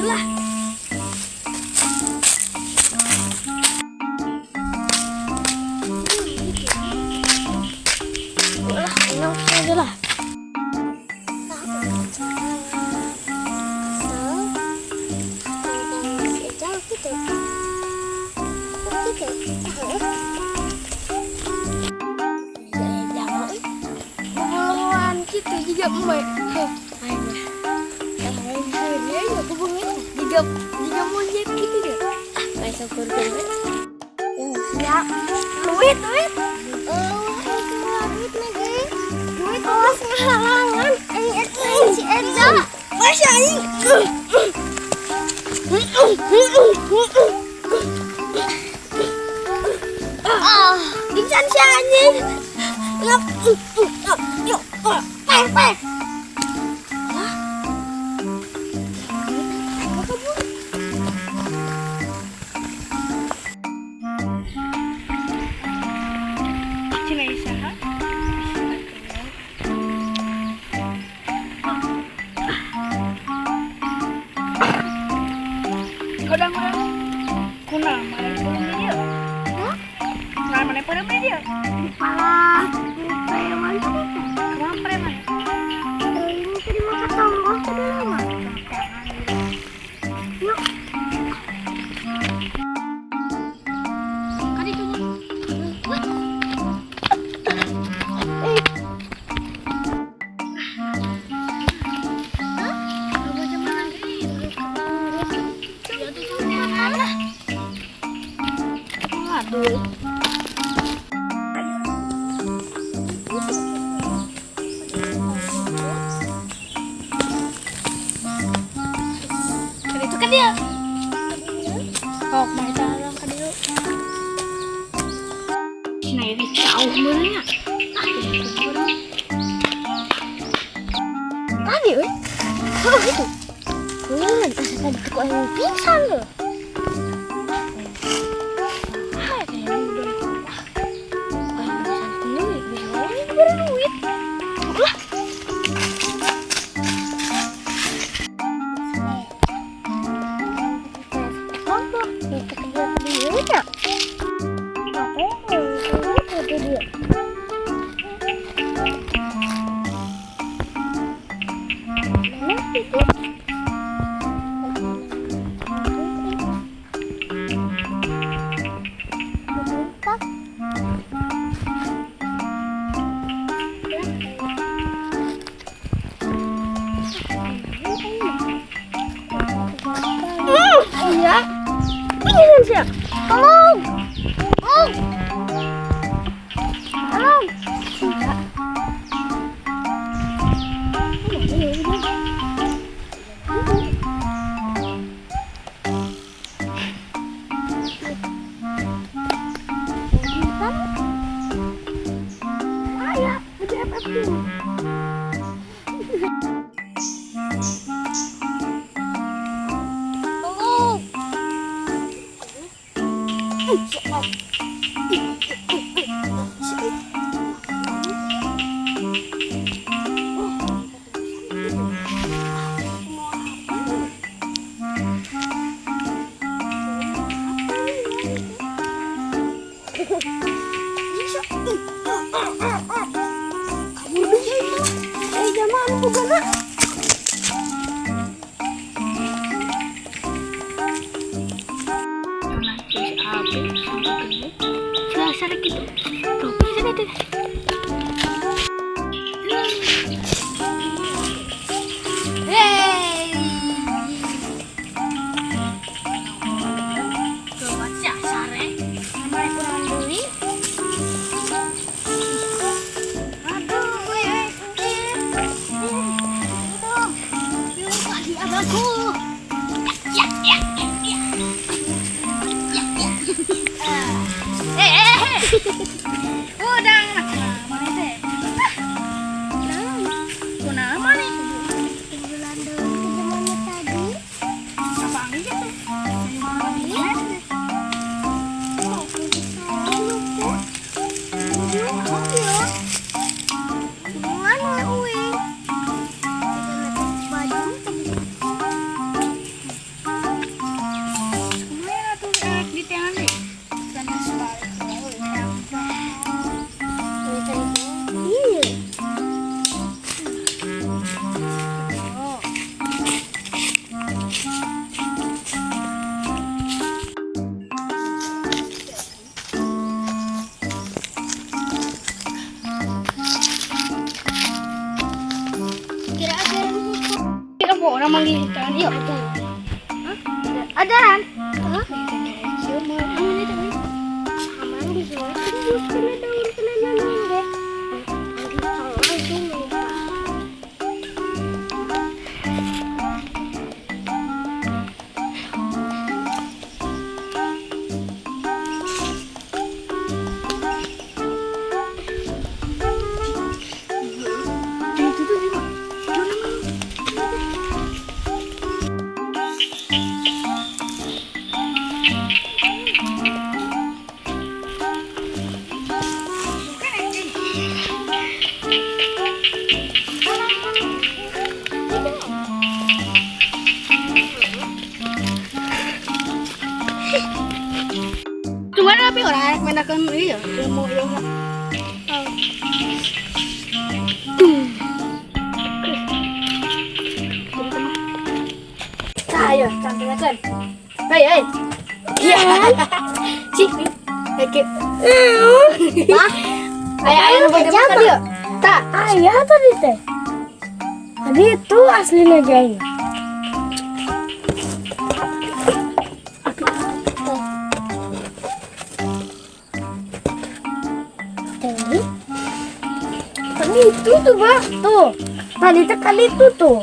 lah. Udah, enak aja lah. Kita juga main, juga monyet gitu ya. Main syukur dulu. Siap. Duit. Duit lagi. Duit awas ngalangan. Si Eda. Masya ini. Bisa si anjing. Yuk. Pe. Itu kan dia. Oh, mai tarang kan dia. Nah, ini jauh mulanya. Tadi, weh. Oh, itu. Kan, tadi kok yang pingsan loh. Iya. Ini siap. Tolong. Tolong. orang manggil jangan yuk. Adaran. Cuman tapi orang anak menakan iya, ilmu ilmu. Ayo, cantikan. Hei. Iya. Cik. Oke. Ayo makan yuk. Tak. Ayah tadi teh. Tadi itu aslinya Jai. Tadi itu tuh bang, tuh. Tadi teh kali itu tuh.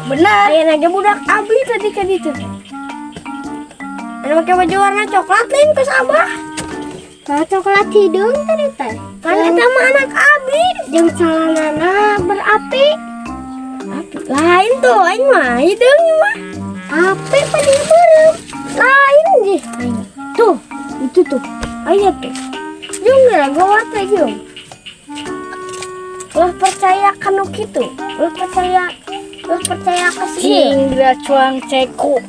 Benar. Ayah aja budak abi tadi kan itu. Ada pakai baju warna coklat lain ke Abah. Kalau coklat hidung tadi teh. Kan kita mah anak abi. Yang celanana berapi. Api lain tuh, aing mah hidung mah. Api pada berem. Lain sih. Tuh, itu tuh. Ayo tuh. Jung gawat teh jung. Lah percaya kanu kitu. Lah percaya ke sih. Indra cuang ceku.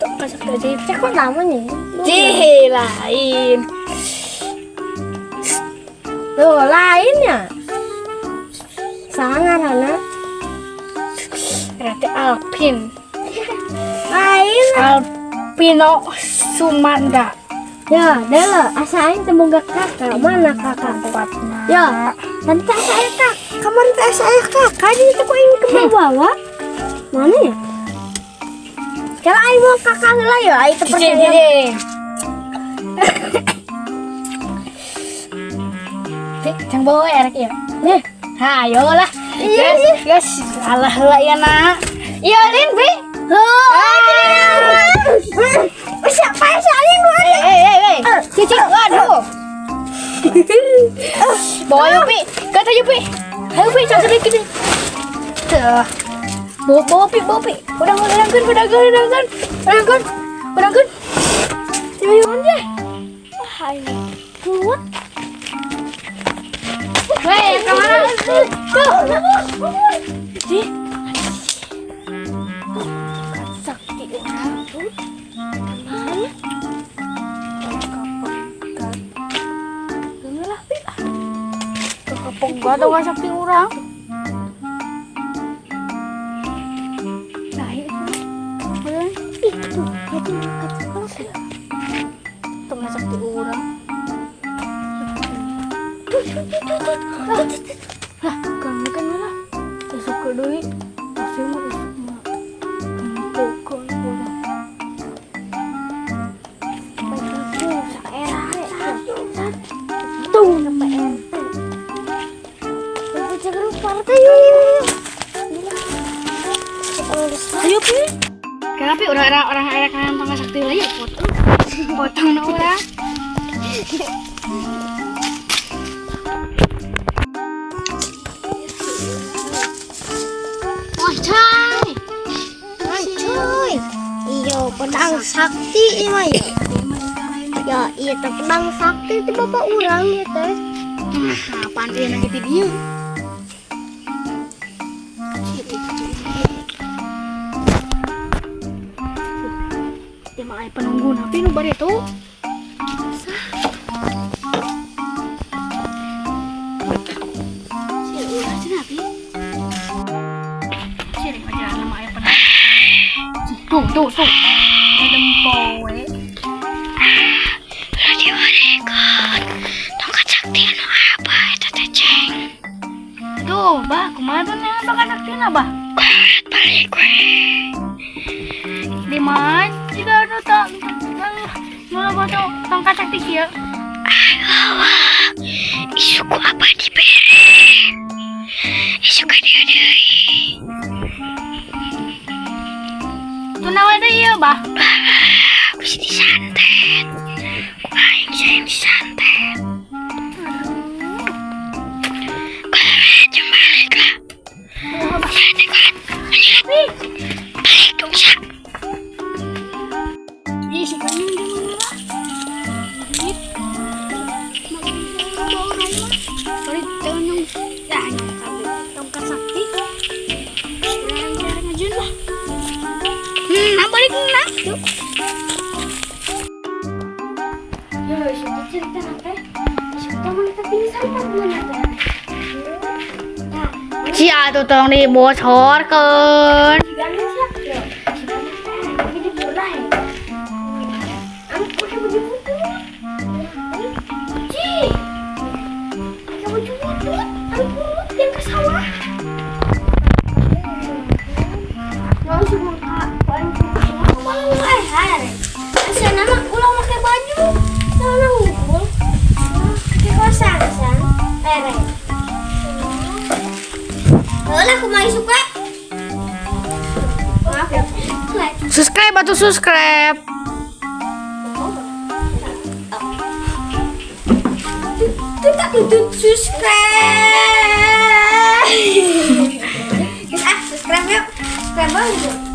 Tuh kasih tadi cek kok namanya. Cih, lain. Tuh lainnya. Sangarana. Berarti Alpin. Lain. Alpino Sumanda. Ya, Dela, asa aing teu boga kakak. Mana kakak tempatnya? Ya, nanti saya kak. Kamar teh saya kakak di teu aing ke bawah. Mana ya? Kalau aing mau kakak heula ya, aing teu percaya. Tik, cang bawa erek ya. Nih, Hayo lah. Iya, Guys, alah heula ya nak. Iya, Lin, Bi. siapa yang saling gua? Cici, waduh. Bawa Yupi, kata Yupi. Ayo Pi, cak sedikit nih. Tuh. Bawa Pi. Udah. Cewek deh. Hai. Kuat. Hei, kemana? Tuh. Di. Sakti orang tuh. Kemana? Gak tau gak sakti orang. Nah itu gak sakti orang. Lah kan lah. Besok ke duit. Pasti mau besok mah. Pokok orang. Tuh sampai Ayo Pi. Kenapa orang anak tangga sakti lagi potong orang. Cuy. Iyo pedang sakti ima ya. Ya iya teh pedang sakti itu bapak orang ya teh. Apaan dia nangis dia? Dia mah aya penunggu napi nu bari itu. Si ulah si napi. Si rek aja nama aya penunggu. Tuh. Dempo we. Radio Rekod. Tongkat sakti anu apa eta teh ceng. Tuh, bah, kumaha tuh nih tongkat sakti bah? balik gue. Di mana? Jika ada tongkat taktik ya. Isuku apa diberi? Isuku diadai. Tunawa ada iya, bah. Aku sih disantet. Aku aing sayang disantet. Kalau balik lah. Balik dong, Sa. Iya, si Kanyang di mana? Balik tahun yang ya, tongkat sakti. Jarang ngajun lah. Balik lah. Yo, siapa cerita apa? Siapa mau kita pilih santet bulan apa? Cia tuh tolong dibocorkan. Ganti siapa? Yo, ini dipulai. Aku pakai baju putih. Ci, pakai baju putih. Aku yang ke sawah. Mau semua kawan aku malah leher. Asal nama ulang pakai baju. Sana ngumpul. Pakai kosan, san. Ere. Lah, aku mau suka. Maaf ya. Subscribe atau subscribe. Kita untuk subscribe. Subscribe yuk. Subscribe yuk.